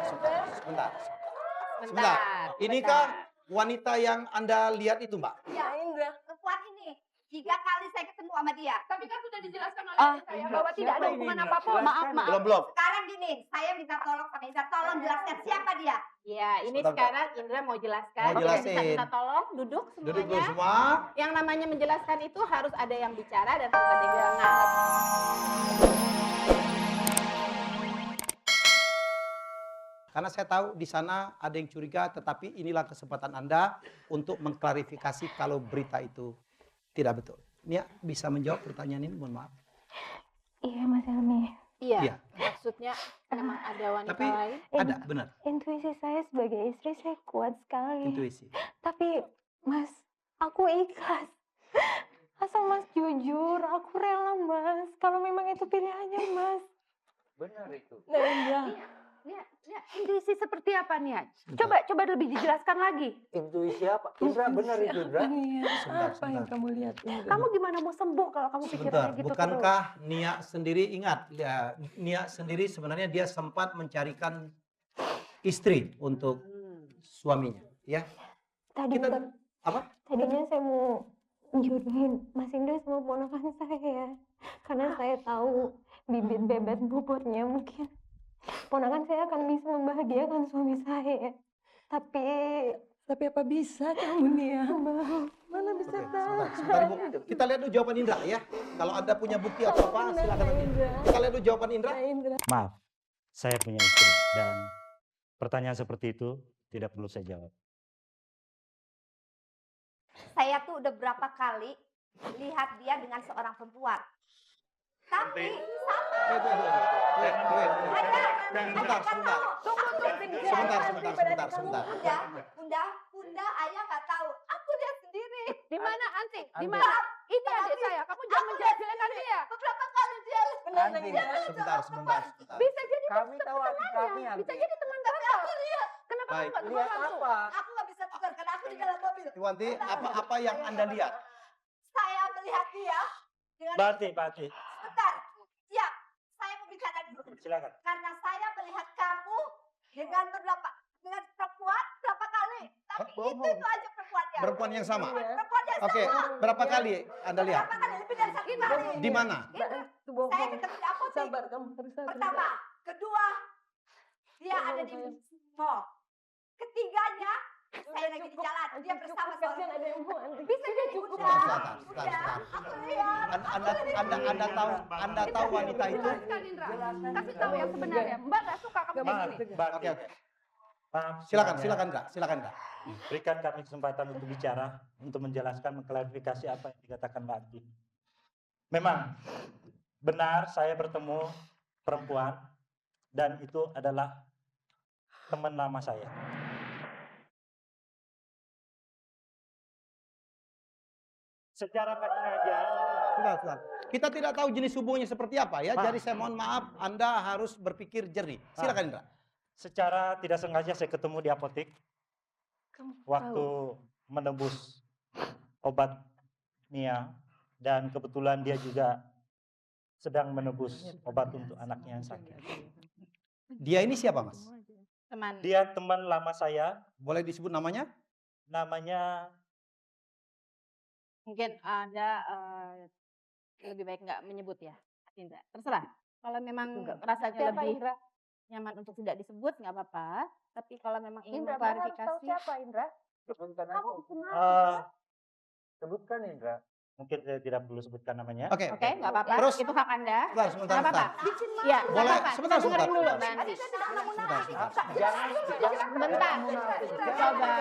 sebentar. Sebentar. Inikah wanita yang Anda lihat itu, Mbak? Ya, Indra. Perempuan ini 3 kali saya ketemu sama dia. Tapi kan sudah dijelaskan oleh saya bahwa tidak ada hubungan apapun. Belum, belum. Sekarang gini, saya minta tolong sama Indra, tolong jelaskan siapa dia. Ya, ini Sebentar, sekarang Indra mau jelaskan. Mau jelasin. Kita minta tolong duduk Duduk dulu semuanya. semua. Yang namanya menjelaskan itu harus ada yang bicara dan harus ada yang dengar. Karena saya tahu di sana ada yang curiga, tetapi inilah kesempatan Anda untuk mengklarifikasi kalau berita itu tidak betul. Nia bisa menjawab pertanyaan ini, mohon maaf. Iya, Mas Helmi. Iya. Iya. Maksudnya memang ada wanita Tapi lain. ada, benar. Intuisi saya sebagai istri saya kuat sekali. Intuisi. Tapi Mas, aku ikhlas. Asal Mas jujur, aku rela Mas. Kalau memang itu pilihannya Mas. Benar itu. Nah, Indra. Ya, intuisi seperti apa nih? Coba lebih dijelaskan lagi. Intuisi apa? Indra, benar itu, Indra. Sebentar, Apa yang sebentar. kamu lihat, Indra? Kamu gimana mau sembuh kalau kamu Sebentar, pikirannya gitu terus? bukankah Nia sendiri ingat, ya, Nia sendiri sebenarnya dia sempat mencarikan istri untuk suaminya, ya? Tadinya, Apa? tadinya saya mau jodohin Mas Indra sama ponakan saya. Karena saya tahu bibit bebet bobotnya mungkin. Ponakan saya akan bisa membahagiakan suami saya. Tapi apa bisa kamu Nia? Mana bisa Oke, tahu? sebentar, Bu. Kita lihat dulu jawaban Indra, ya. Kalau Anda punya bukti apa-apa, silakan nanti. Kita lihat dulu jawaban Indra. Maaf, saya punya istri dan pertanyaan seperti itu tidak perlu saya jawab. Saya tuh udah berapa kali lihat dia dengan seorang perempuan. Tapi sama. Sebentar. Bunda, ayah nggak tahu. Aku lihat sendiri. Di mana Anti? Di mana? Ini adik saya. Kamu jangan menjelek-jelekan dia. Beberapa kali dia. Sebentar. Bisa jadi Kami tahu adik kami, temannya. Bisa Anti. jadi teman kakak. Kenapa kamu Baik. nggak tegur Lihat langsung? apa? Aku nggak bisa tukar karena aku di dalam mobil. Iwanti, apa yang Anda lihat? Saya melihat dia dengan Bati, sebentar. Ya, saya mau bicara dulu. silakan. Karena saya melihat kamu dengan perempuan berapa kali. Tapi itu aja perempuannya. Perempuan yang sama? Perempuan yang Oke, sama. berapa kali Anda lihat? Berapa kali? Lebih dari 1 kali. Di mana? Saya ketemu di apotek. Pertama, kedua, dia ada di mall. Ketiganya, saya lagi di jalan. Dia bersama seorang. Bisa jadi Sebentar. Aku lihat. Anda tahu wanita itu? Jelaskan Indra. Kasih tahu yang sebenarnya. Mbak nggak suka kamu kayak gini. Oke. Maaf, Silakan Kak. Berikan kami kesempatan untuk bicara, untuk menjelaskan, mengklarifikasi apa yang dikatakan Mbak Anti. Memang benar saya bertemu perempuan dan itu adalah teman lama saya. Secara nggak sengaja, Sebentar. Kita tidak tahu jenis hubungannya seperti apa ya. Pak. Jadi saya mohon maaf, Anda harus berpikir jernih. Silakan Indra. secara tidak sengaja saya ketemu di apotek waktu menebus obat Nia dan kebetulan dia juga sedang menebus obat untuk anaknya yang sakit. Dia ini siapa, Mas? Teman. Dia teman lama saya, Boleh disebut namanya? namanya Mungkin Anda lebih baik nggak menyebut ya, Indra. Terserah. Kalau memang rasanya lebih nyaman untuk tidak disebut nggak apa-apa. Tapi kalau memang ingin mengklarifikasi, Indra? Sebutkan Kamu aku. kenal? Sebutkan, Indra. mungkin saya tidak perlu sebutkan namanya. Oke. oke, nggak apa-apa. Terus? Itu hak Anda. Sebentar. Nggak apa-apa. Iya, nggak Boleh, apa-apa. sebentar. Kita dengerin dulu, Mbak Tadi Anti. saya tidak mau munafik. Jangan Sebentar. Coba.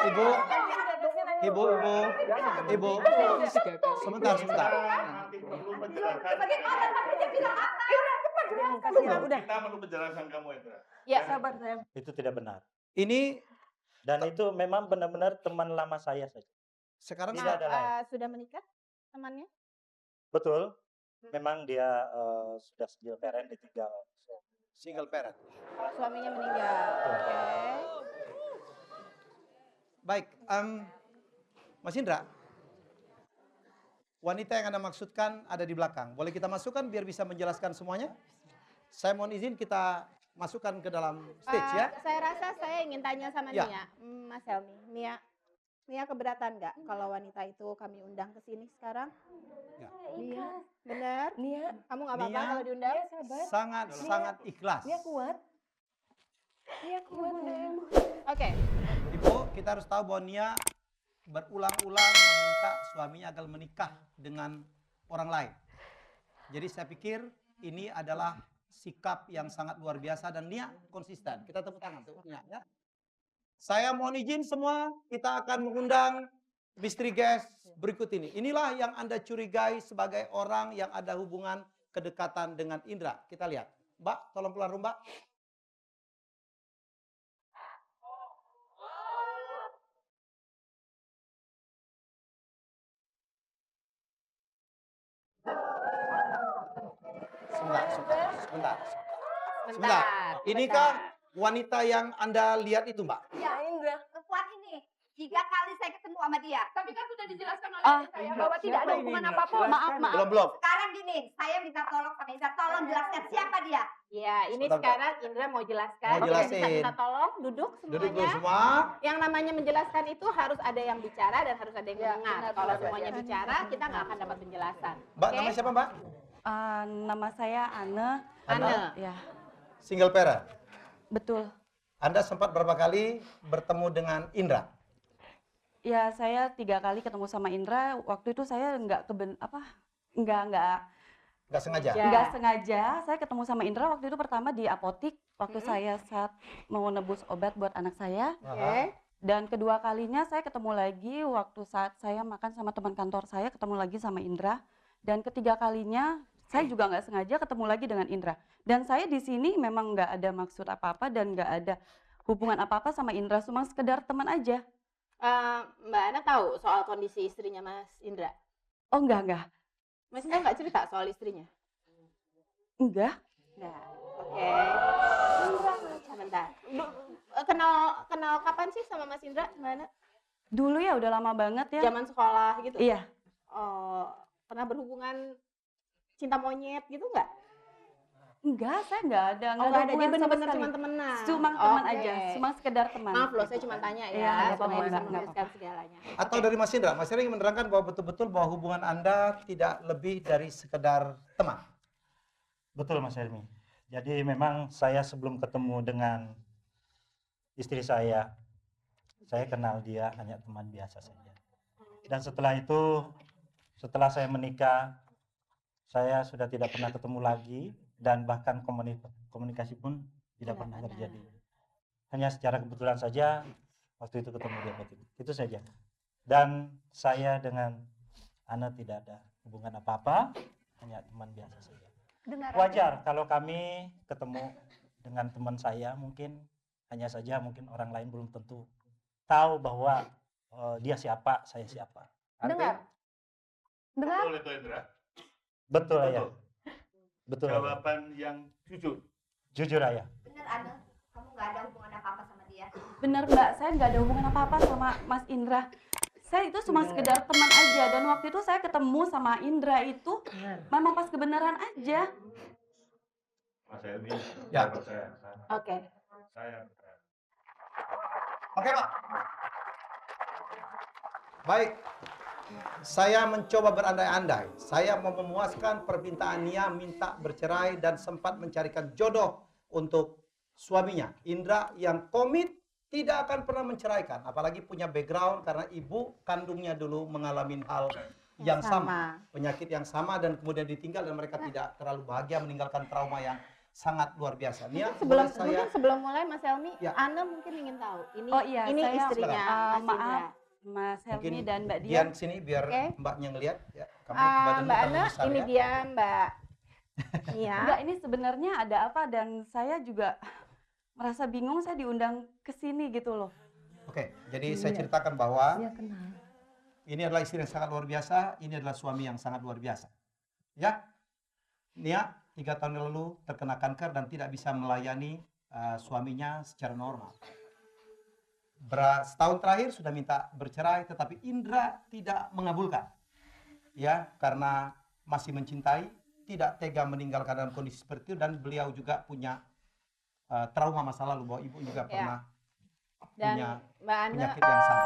Ibu. Sebentar. Bagaimana tapi dia bilang apa? Kita perlu penjelasan kamu, Indra. Ya, Itu tidak benar. Ini Dan itu memang benar-benar teman lama saya saja. sekarang Tidak ada lain. sudah menikah temannya? Betul, memang dia sudah single parent ditinggal. single parent. Suaminya meninggal. Oke. Baik, Mas Indra, wanita yang Anda maksudkan ada di belakang. Boleh kita masukkan biar bisa menjelaskan semuanya? saya mohon izin kita masukkan ke dalam stage ya. Saya rasa saya ingin tanya sama Ya. Nia, Mas Helmi. Nia keberatan nggak kalau wanita itu kami undang ke sini sekarang? Nia, Benar? Nia, Kamu nggak apa-apa Nia. kalau diundang? Sangat ikhlas. Nia kuat. Nia kuat, Dem. Oke. Ibu, kita harus tahu bahwa Nia berulang-ulang meminta suaminya agar menikah dengan orang lain. Jadi saya pikir ini adalah sikap yang sangat luar biasa dan Nia konsisten. Kita tepuk tangan tuh Nia ya. Saya mohon izin semua, kita akan mengundang mystery guest berikut ini. Inilah yang Anda curigai sebagai orang yang ada hubungan kedekatan dengan Indra. Kita lihat. Mbak, tolong keluar Mbak. Sebentar. Inikah wanita yang Anda lihat itu, Mbak? Ya, Indra. Perempuan ini 3 kali saya ketemu sama dia. Tapi kan sudah dijelaskan oleh saya bahwa tidak ada hubungan apapun. Maaf. Belum. Sekarang gini, saya minta tolong sama Indra, tolong jelaskan siapa dia. Ya, ini Sebentar, sekarang Indra mau jelaskan. Mau jelasin. Bisa minta tolong duduk Duduk dulu semuanya. semua. Yang namanya menjelaskan itu harus ada yang bicara dan harus ada yang mendengar. benar, Kalau benar. semuanya bicara, kita nggak akan dapat penjelasan. Mbak, Oke? namanya siapa, Mbak? Nama saya Anne. Anne. Ya, Single parent. betul. Anda sempat berapa kali bertemu dengan Indra? Ya, saya 3 kali ketemu sama Indra. Waktu itu saya nggak Nggak sengaja? Ya. nggak sengaja. Saya ketemu sama Indra waktu itu pertama di apotik. Waktu saya saat mau nebus obat buat anak saya. Aha. Dan kedua kalinya saya ketemu lagi waktu saat saya makan sama teman kantor saya, ketemu lagi sama Indra. Dan ketiga kalinya saya juga nggak sengaja ketemu lagi dengan Indra. Dan saya di sini memang nggak ada maksud apa-apa dan nggak ada hubungan apa-apa sama Indra, cuma sekedar teman aja. Mbak Ana tahu soal kondisi istrinya Mas Indra? Oh enggak. Mas Indra nggak cerita soal istrinya? Enggak. Nah, oke. Sebentar. Kenal kapan sih sama Mas Indra, Mbak Ana? Dulu ya udah lama banget ya. Zaman sekolah gitu? Iya. Oh, pernah berhubungan cinta monyet gitu nggak? Enggak, saya nggak ada. Oh, nggak ada. Dia hubungan sama benar-benar sekali. cuma temenan. Cuma teman Oke. aja, cuma sekedar teman. Maaf loh, saya cuma tanya Iya, ya, nggak supaya apa-apa, bisa nggak meluruskan segalanya. Atau dari Mas Indra? Mas Indra ingin menerangkan bahwa betul-betul bahwa hubungan Anda tidak lebih dari sekedar teman. Betul Mas Helmi. Jadi memang saya sebelum ketemu dengan istri saya kenal dia hanya teman biasa saja. Dan setelah itu, setelah saya menikah, saya sudah tidak pernah ketemu lagi dan bahkan komunikasi pun tidak pernah terjadi. Hanya secara kebetulan saja waktu itu ketemu di apotek. Itu saja. Dan saya dengan Ana tidak ada hubungan apa-apa, hanya teman biasa saja. Wajar kalau kami ketemu dengan teman saya, mungkin hanya saja mungkin orang lain belum tentu tahu bahwa dia siapa, saya siapa. Dengar. Betul itu Indra. Betul ayah. Betul. Ayah. Jawaban yang jujur. Jujur ayah. Bener, Ana? Kamu nggak ada hubungan apa-apa sama dia? Benar Mbak, saya nggak ada hubungan apa-apa sama Mas Indra. Saya itu cuma sekedar teman aja. Dan waktu itu saya ketemu sama Indra itu memang pas kebenaran aja. Mas Helmi, Ya. saya. Oke. Saya. Oke, Pak. Baik. Saya mencoba berandai-andai. Saya mau memuaskan permintaan Nia minta bercerai dan sempat mencarikan jodoh untuk suaminya. Indra yang komit tidak akan pernah menceraikan. Apalagi punya background karena ibu kandungnya dulu mengalami hal yang sama. Penyakit yang sama dan kemudian ditinggal dan mereka tidak terlalu bahagia meninggalkan trauma yang sangat luar biasa. Nia, boleh saya... Mungkin sebelum mulai Mas Helmi, Ya. Ana mungkin ingin tahu. Ini Oh iya, ini saya- istrinya Mas maaf Indra. Mas Mungkin Helmi dan Mbak Dian. Dian sini biar Oke. mbaknya ngelihat. Ya, kamu Ah, badanmu Mbak terlalu Ana, besar ini ya. dia Mbak Nia. Enggak, ini sebenarnya ada apa dan saya juga merasa bingung saya diundang ke sini gitu loh. Oke, jadi saya ceritakan bahwa ini adalah istri yang sangat luar biasa, ini adalah suami yang sangat luar biasa. Ya, Nia 3 tahun yang lalu terkena kanker dan tidak bisa melayani suaminya secara normal. Setahun terakhir sudah minta bercerai, tetapi Indra tidak mengabulkan. Ya, karena masih mencintai, tidak tega meninggalkan dalam kondisi seperti itu, dan beliau juga punya trauma masa lalu bahwa ibu juga pernah Dan punya Mbak Ana penyakit yang sama.